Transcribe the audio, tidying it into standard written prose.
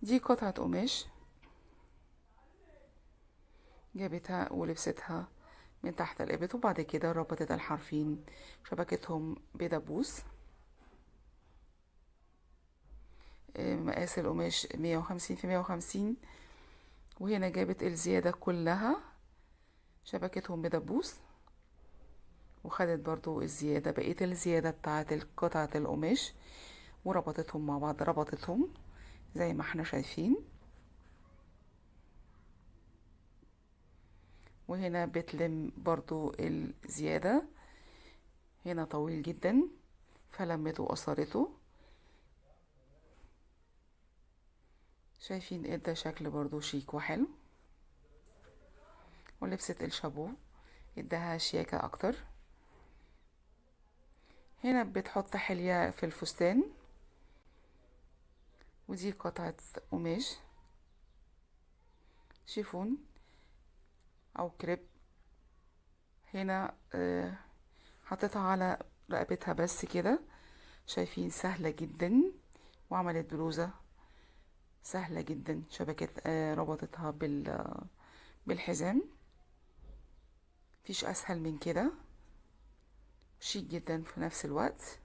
دي قطعة قماش جابتها ولبستها من تحت الإبط، وبعد كده ربطت الحرفين شبكتهم بدبوس. مقاس القماش 150 في 150، وهنا جابت الزيادة كلها شبكتهم بدبوس، وخدت برضو الزيادة، بقية الزيادة بتاعت قطعة القماش، وربطتهم مع بعض، ربطتهم زي ما احنا شايفين. وهنا بتلم برضو الزيادة، هنا طويل جدا فلمته وقصرته. شايفين ادى شكل برضو شيك وحلو، ولبست الشابو اداها شياكة اكتر. هنا بتحط حلية في الفستان، ودي قطعة قماش شيفون او كريب. هنا حطيتها على رقبتها بس كده. شايفين سهلة جدا، وعملت بلوزة سهلة جدا، شبكت ربطتها بالحزام. مفيش اسهل من كده، شيك جدا في نفس الوقت.